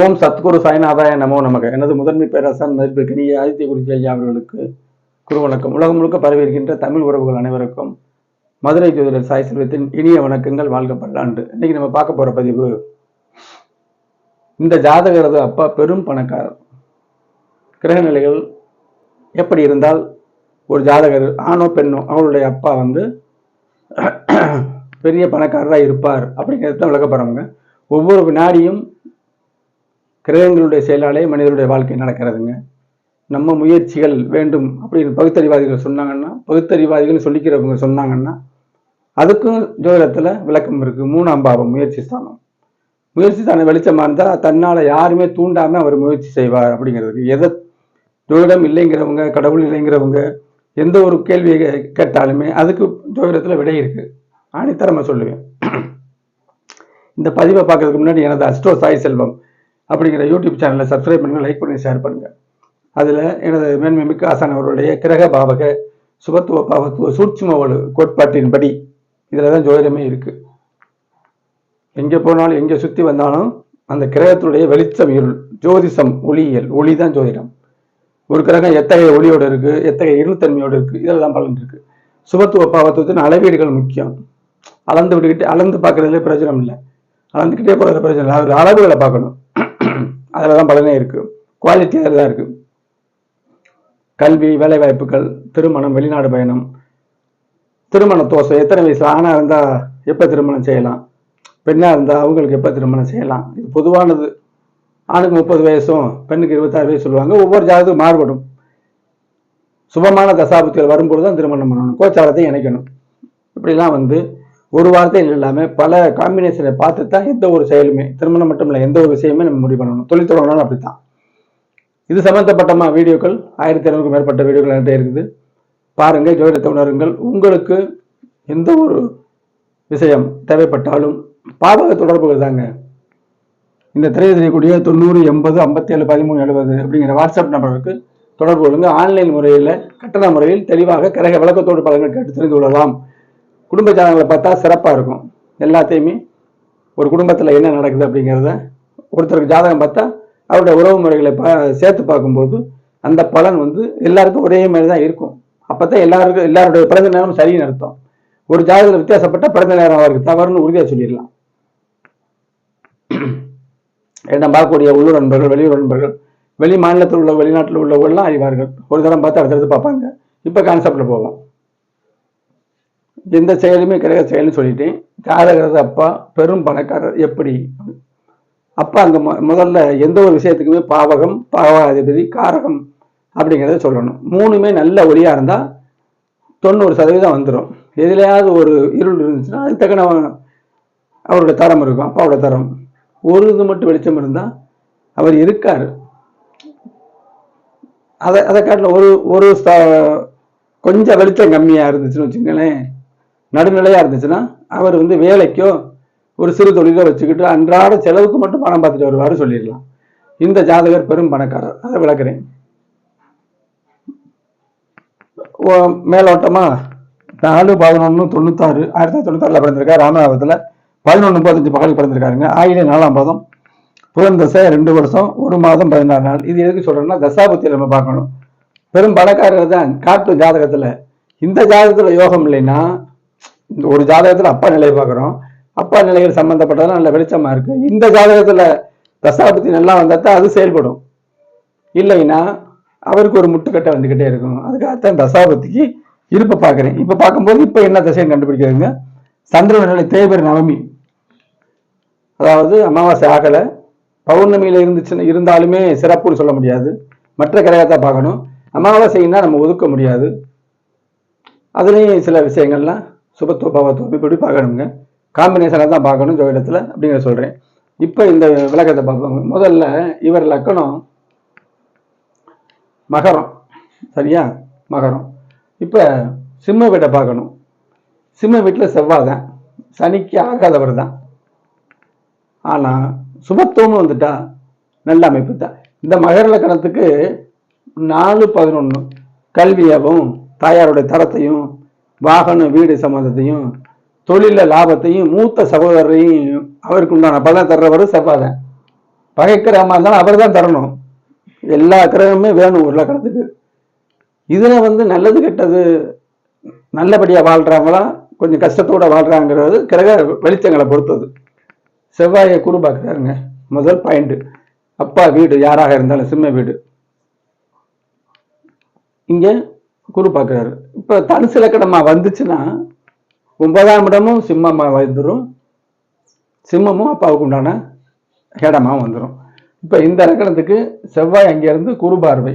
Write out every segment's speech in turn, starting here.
ஓம் சத்குரு சாய்நாதாய நமோ நமக. எனது முதன்மை பேராசான் மதிப்பிற்கினிய ஆதித்ய குருஜி ஐயா அவர்களுக்கு குரு வணக்கம். உலகம் முழுக்க பரவி இருக்கின்ற தமிழ் உறவுகள் அனைவருக்கும் மதுரை ஜோதிடர் சாய் செல்வத்தின் இனிய வணக்கங்கள். வாழ்க பல்லாண்டு. இன்னைக்கு நம்ம பார்க்க போற பதிவு, இந்த ஜாதகரது அப்பா பெரும் பணக்காரர். கிரக நிலைகள் எப்படி இருந்தால் ஒரு ஜாதகர் ஆணோ பெண்ணோ அவருடைய அப்பா பெரிய பணக்காரராக இருப்பார் அப்படிங்கிறது தான் விளக்க போறவங்க. ஒவ்வொரு வினாடியும் கிரகங்களுடைய செயலாலே மனிதனுடைய வாழ்க்கை நடக்கிறதுங்க. நம்ம முயற்சிகள் வேண்டும் அப்படின்னு பகுத்தறிவாதிகள் சொன்னாங்கன்னா, பகுத்தறிவாதிகள் சொல்லிக்கிறவங்க சொன்னாங்கன்னா, அதுக்கும் ஜோதிடத்துல விளக்கம் இருக்கு. 3ஆம் பாவம் முயற்சி ஸ்தானம். முயற்சி ஸ்தானம் வெளிச்சமா இருந்தா தன்னால யாருமே தூண்டாம அவர் முயற்சி செய்வார் அப்படிங்கிறதுக்கு. எதை ஜோதிடம் இல்லைங்கிறவங்க, கடவுள் இல்லைங்கிறவங்க எந்த ஒரு கேள்வியை கேட்டாலுமே அதுக்கு ஜோதிடத்துல விடை இருக்கு. ஆணித்தரமா சொல்லுவேன். இந்த பதிவை பார்க்கறதுக்கு முன்னாடி எனது அஸ்ட்ரோ சாய் செல்வம் அப்படிங்கிற யூடியூப் சேனலை சப்ஸ்கிரைப் பண்ணுங்க, லைக் பண்ணி ஷேர் பண்ணுங்க. அதுல எனது மேன்மை மிக்க ஆசான் அவர்களுடைய கிரக பாவக சுபத்துவ பாவத்துவ சூட்சும கோட்பாட்டின்படி இதுலதான் ஜோதிடமே இருக்கு. எங்க போனாலும் எங்க சுத்தி வந்தாலும் அந்த கிரகத்துடைய வெளிச்சம் இருள், ஜோதிஷம் ஒளியியல், ஒளிதான் ஜோதிடம். ஒரு கிரகம் எத்தகைய ஒளியோடு இருக்கு, எத்தகைய இருள்தன்மையோடு இருக்கு, இதெல்லாம் பலன் இருக்கு. சுபத்துவ பாவத்துவத்தின் அளவீடுகள் முக்கியம். அளந்து விட்டுக்கிட்டு அளந்து பார்க்கறதுல பிரயோஜனம் இல்லை, அளந்துக்கிட்டே போறது பிரயோஜனம் இல்லை. அளவுகளை பார்க்கணும், அதுலதான் பலனே இருக்கு. குவாலிட்டி அதில் தான் இருக்கு. கல்வி, வேலை வாய்ப்புகள், திருமணம், வெளிநாடு பயணம், திருமண தோசை, எத்தனை வயசுல ஆணா இருந்தா எப்ப திருமணம் செய்யலாம், பெண்ணா இருந்தா அவங்களுக்கு எப்ப திருமணம் செய்யலாம், இது பொதுவானது. ஆணுக்கு 30 வயசும் பெண்ணுக்கு 26 வயசு சொல்லுவாங்க. ஒவ்வொரு ஜாதகத்துக்கும் மாறுபடும். சுபமான தசாபுத்திகள் வரும்பொழுதுதான் திருமணம் பண்ணணும், கோச்சாரத்தை இணைக்கணும். இப்படிலாம் ஒரு வார்த்தையில் இல்லாம பல காம்பினேஷனை பார்த்து தான் எந்த ஒரு செயலுமே, திருமணம் மட்டும் இல்லை, எந்த ஒரு விஷயமே நம்ம முடிவு பண்ணணும். தொழில் தொடங்கினாலும் அப்படித்தான். இது சம்பந்தப்பட்டமா வீடியோக்கள் 1200க்கும் மேற்பட்ட வீடியோக்கள் என்கிட்ட இருக்குது. பாருங்க, ஜோதிடத்தை உணருங்கள். உங்களுக்கு எந்த ஒரு விஷயம் தேவைப்பட்டாலும் பாவக தொடர்புகள் தாங்க. இந்த திரையில் தெரியக்கூடிய 90 80 57 13 70 அப்படிங்கிற வாட்ஸ்அப் நம்பருக்கு தொடர்பு கொள்ளுங்க. ஆன்லைன் முறையில் கட்டண முறையில் தெளிவாக கிரக விளக்கத்தோடு பலன்கள் கேட்டு தெரிந்து கொள்ளலாம். குடும்ப ஜாதகங்களை பார்த்தா சிறப்பாக இருக்கும். எல்லாத்தையுமே ஒரு குடும்பத்தில் என்ன நடக்குது அப்படிங்கிறத, ஒருத்தருக்கு ஜாதகம் பார்த்தா அவருடைய உறவு முறைகளை சேர்த்து பார்க்கும்போது அந்த பலன் எல்லாருக்கும் ஒரே மாதிரி தான் இருக்கும். அப்போதான் எல்லாருடைய பிறந்த நேரம் சரின்னு அர்த்தம். ஒரு ஜாதகத்தில் வித்தியாசப்பட்ட பிறந்த நேரம் அவருக்கு தவறுன்னு உறுதியாக சொல்லிடலாம். நம்ம பார்க்கக்கூடிய உள்ளூர் நண்பர்கள், வெளியூர் நண்பர்கள், வெளி மாநிலத்தில் உள்ள வெளிநாட்டில் உள்ளவர்கள்லாம் அறிவார்கள். ஒரு தரம் பார்த்து அடுத்தடுத்து பார்ப்பாங்க. இப்போ கான்செப்டில் போவோம். எந்த செயலுமே கிரக செயல்னு சொல்லிட்டேன். ஜாதகரது அப்பா பெரும் பணக்காரர். எப்படி அப்பா அங்கே முதல்ல எந்த ஒரு விஷயத்துக்குமே பாவகம், பாவாதிபதி, காரகம் அப்படிங்கிறத சொல்லணும். 3மே நல்ல ஒளியா இருந்தால் 90% வந்துடும். எதுலையாவது ஒரு இருள் இருந்துச்சுன்னா அது தக்கன அவருடைய தரம் இருக்கும், அப்பாவோட தரம். ஒரு இது மட்டும் வெளிச்சம் இருந்தால் அவர் இருக்காரு. அதை காட்டில் ஒரு கொஞ்சம் வெளிச்சம் கம்மியாக இருந்துச்சுன்னு வச்சுங்களேன், நடுநிலையாக இருந்துச்சுன்னா அவர் வேலைக்கோ ஒரு சிறு தொழிலோ வச்சுக்கிட்டு அன்றாட செலவுக்கு மட்டும் பணம் பார்த்துட்டு வருவாரு சொல்லிடலாம். இந்த ஜாதகர் பெரும் பணக்காரர். அதை விளக்குறேன். மேலோட்டமா 4/11/96 1996 பிறந்திருக்காரு. ராமநாதபுரத்தில் 11:35 பகலுக்கு பிறந்திருக்காருங்க. ஆயிலே 4ஆம் பாதம், புதன் தசை 2 வருஷம் 1 மாதம் 16 நாள். இது எதுக்கு சொல்றேன்னா, தசாபுத்தியை நம்ம பார்க்கணும். பெரும் பணக்காரர் தான் காட்டு ஜாதகத்துல. இந்த ஜாதகத்துல யோகம் இல்லைன்னா, ஒரு ஜாதகத்துல அப்பா நிலையை பார்க்குறோம், அப்பா நிலைகள் சம்பந்தப்பட்டதெல்லாம் நல்ல வெளிச்சமா இருக்கு. இந்த ஜாதகத்துல தசாபுத்தி நல்லா வந்தாத்தான் அது செயல்படும். இல்லைன்னா அவருக்கு ஒரு முட்டுக்கட்டை வந்துகிட்டே இருக்கும். அதுக்காகத்தான் தசாபுத்திக்கு இருப்ப பார்க்குறேன். இப்ப பார்க்கும்போது இப்ப என்ன தசைன்னு கண்டுபிடிக்கிறதுங்க. சந்திரன் நிலை தேய்பிறை நவமி, அதாவது அமாவாசை ஆகலை, பௌர்ணமியில இருந்தாலுமே சிறப்புன்னு சொல்ல முடியாது. மற்ற கிரகத்தை பார்க்கணும். அமாவாசைன்னா நம்ம ஒதுக்க முடியாது. அதுலேயும் சில விஷயங்கள்லாம் சுபத்துவ பாவத்துவம் இப்படி பார்க்கணுங்க. காம்பினேஷனாக தான் பார்க்கணும் ஜோதிடத்தில் அப்படிங்கிற சொல்கிறேன். இப்போ இந்த விளக்கத்தை பார்ப்பாங்க. முதல்ல இவர் லக்கணம் மகரம், சரியா? மகரம். இப்போ சிம்ம வீட்டை பார்க்கணும். சிம்ம வீட்டில் செவ்வாய் தான், சனிக்கு ஆகாதவர் தான். ஆனால் சுபத்துவம்னு வந்துட்டா நல்ல அமைப்பு தான். இந்த மகர லக்கணத்துக்கு 4/11 கல்வியாகவும் தாயாருடைய தரத்தையும் வாகன வீடு சம்பந்தத்தையும் தொழில லாபத்தையும் மூத்த சகோதரரையும் அவருக்கு உண்டான பலன் தர்றவர் செவ்வாய். பகை கிரகமாக இருந்தாலும் அவர் தான் தரணும். எல்லா கிரகமுமே வேணும் ஒரு லக்கணத்துக்கு. இதில் வந்து நல்லது கெட்டது நல்லபடியாக வாழ்கிறாங்களா கொஞ்சம் கஷ்டத்தோட வாழ்கிறாங்கிறது கிரக வெளிச்சங்களை பொறுத்தது. செவ்வாயை குரு பார்க்குறாருங்க. முதல் பாயிண்ட், அப்பா வீடு யாராக இருந்தாலும் சிம்ம வீடு இங்கே குரு பார்க்குறாரு. இப்போ தனுசு லக்கணமாக வந்துச்சுன்னா 9ஆம் இடமும் சிம்மமாக வந்துடும், சிம்மமும் அப்பாவுக்கு உண்டான இடமாக வந்துடும். இப்போ இந்த லக்கணத்துக்கு செவ்வாய் அங்கேருந்து குரு பார்வை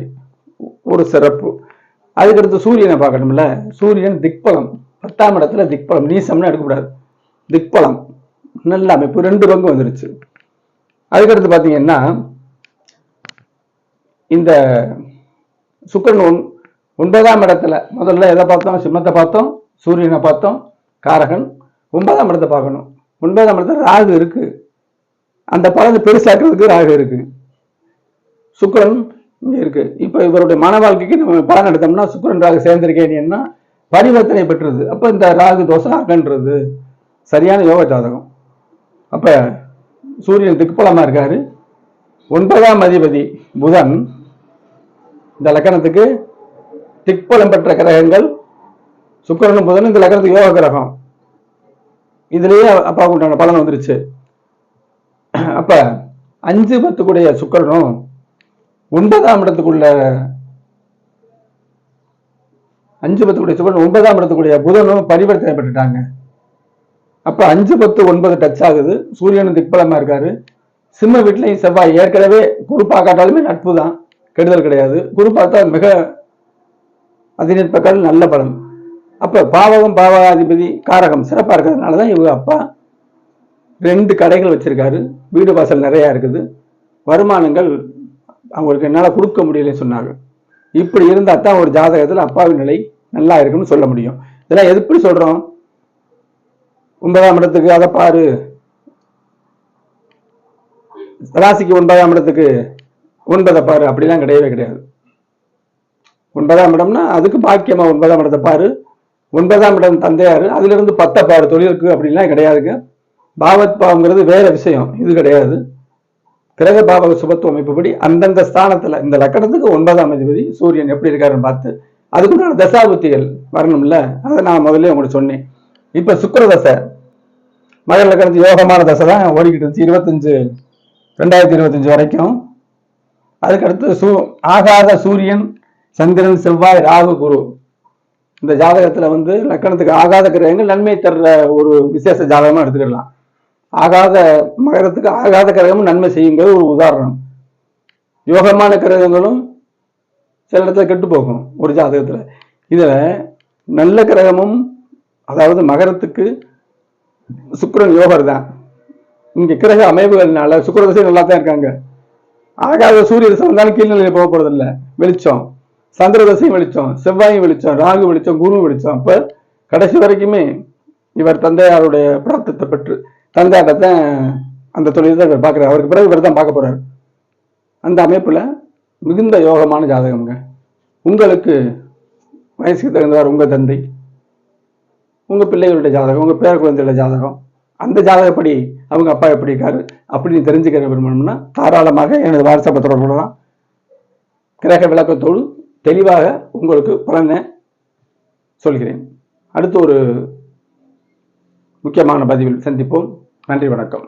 ஒரு சிறப்பு. அதுக்கடுத்து சூரியனை பார்க்கணும்ல. சூரியன் திக்பலம், 10ஆம் இடத்துல திக்பலம், நீசம்னு எடுக்கக்கூடாது, திக்பலம் நல்ல அமைப்பு, 2 பங்கு வந்துருச்சு. அதுக்கடுத்து பார்த்தீங்கன்னா இந்த சுக்கிரன் 9ஆம் இடத்துல முதல்ல எதை பார்த்தோம்? சிம்மத்தை பார்த்தோம், சூரியனை பார்த்தோம், காரகன். 9ஆம் இடத்தை பார்க்கணும். 9ஆம் இடத்துல ராகு இருக்கு, அந்த பலனை பெருசாக்குறதுக்கு ராகு இருக்கு, சுக்கிரன் இங்க இருக்கு. இப்ப இவருடைய மன வாழ்க்கைக்கு நம்ம பலன் எடுத்தோம்னா சுக்கிரன் ராகு சேர்ந்திருக்கேன்னா பரிவர்த்தனை பெற்றது. அப்ப இந்த ராகு தோஷம் அகன்றது சரியான யோக ஜாதகம். அப்ப சூரியன் திக்பலமா இருக்காரு. 9ஆம் அதிபதி புதன் இந்த லக்கணத்துக்கு திக்பலம் பெற்ற கிரகங்கள் சுக்கிரனும் புதனும் இந்த லக்கணத்துக்கு யோக கிரகம். இதுலயே அப்பாவுக்கு உண்டான பலன் வந்துருச்சு. அப்ப 5-10 கூடிய சுக்கிரனும் 9ஆம் இடத்துக்குள்ள 5-10 கூடிய சுக்கிரன் 9ஆம் இடத்துக்குரிய புதனும் பரிவர்த்தனை பெற்றுட்டாங்க. அப்ப 5-10-9 டச் ஆகுது. சூரியனும் திக்பலமா இருக்காரு. சிம்ம வீட்லையும் செவ்வாய் ஏற்கனவே குரு பார்க்காட்டாலுமே நட்பு தான், கெடுதல் கிடையாது. குரு பார்த்தா மிக அதிநட்பக்கள் நல்ல பலன். அப்ப பாவகம் பாவகாதிபதி காரகம் சிறப்பா இருக்கிறதுனாலதான் இவங்க அப்பா 2 கடைகள் வச்சிருக்காரு, வீடு வாசல் நிறைய இருக்குது, வருமானங்கள் அவங்களுக்கு என்னால கொடுக்க முடியலன்னு சொன்னாங்க. இப்படி இருந்தா தான் ஒரு ஜாதகத்துல அப்பாவின் நிலை நல்லா இருக்குன்னு சொல்ல முடியும். இதெல்லாம் எப்படி சொல்றோம்? 9ஆம் இடத்துக்கு அதை பாரு, ராசிக்கு 9ஆம் இடத்துக்கு 9 பாரு, அப்படிலாம் கிடையவே கிடையாது. 9ஆம் இடம்னா அதுக்கு பாக்கியமா 9ஆம் இடத்தை பாரு, 9ஆம் இடம் தந்தையாரு, அதுல இருந்து 10 பாரு தொழிலுக்கு, அப்படிலாம் கிடையாதுங்க. பாவத் பாவங்கிறது வேற விஷயம், இது கிடையாது. கிரக பாவக சுபத்துவ அமைப்புப்படி அந்தந்த ஸ்தானத்துல இந்த லக்கணத்துக்கு 9ஆம் அதிபதி சூரியன் எப்படி இருக்காருன்னு பார்த்து அதுக்குண்டான தசாபுத்திகள் வரணும்ல. அதை நான் முதல்ல உங்களுக்கு சொன்னேன். இப்ப சுக்கிர தசை மகர லக்கணத்து யோகமான தசை தான் ஓடிக்கிட்டு இருந்துச்சு 2025 வரைக்கும். அதுக்கடுத்து ஆகாத சூரியன் சந்திரன் செவ்வாய் ராகு குரு. இந்த ஜாதகத்துல வந்து லக்கணத்துக்கு ஆகாத கிரகங்கள் நன்மை தர்ற ஒரு விசேஷ ஜாதகமா எடுத்துக்கலாம். ஆகாத மகரத்துக்கு ஆகாத கிரகமும் நன்மை செய்யுங்கிறது ஒரு உதாரணம். யோகமான கிரகங்களும் சில இடத்துல கெட்டு போகும் ஒரு ஜாதகத்துல. இதுல நல்ல கிரகமும், அதாவது மகரத்துக்கு சுக்கிரன் யோகர் தான். இங்க கிரக அமைப்புகள்னால சுக்கிர தசை நல்லா தான் இருக்காங்க. ஆகாத சூரிய தசை வந்தாலும் கீழ்நிலையில போக போறது இல்லை, வெளிச்சம். சந்திர தசையும் வெளிச்சம், செவ்வாயும் வெளிச்சம், ராகு வெளிச்சம், குரு வெளிச்சம். அப்ப கடைசி வரைக்குமே இவர் தந்தையாருடைய பிராப்தத்தை பெற்று தந்தையாட்ட அந்த தொழில் தான் இவர் பார்க்குறாரு. அவருக்கு பிறகு இவர் தான் பார்க்க போறாரு. அந்த அமைப்புல மிகுந்த யோகமான ஜாதகம்ங்க. உங்களுக்கு வயசுக்கு தகுந்தவார் உங்க தந்தை, உங்க பிள்ளைகளுடைய ஜாதகம், உங்க பேர குழந்தைகளோட ஜாதகம், அந்த ஜாதகப்படி அவங்க அப்பா எப்படி இருக்காரு அப்படின்னு தெரிஞ்சுக்கிற விரும்பணும்னா தாராளமாக எனது வாட்ஸ்அப்பை தொடர்பு கொள்ளலாம். கிரக விளக்கத்தோடு தெளிவாக உங்களுக்கு பலனை சொல்கிறேன். அடுத்து ஒரு முக்கியமான பதிவில் சந்திப்போம். நன்றி, வணக்கம்.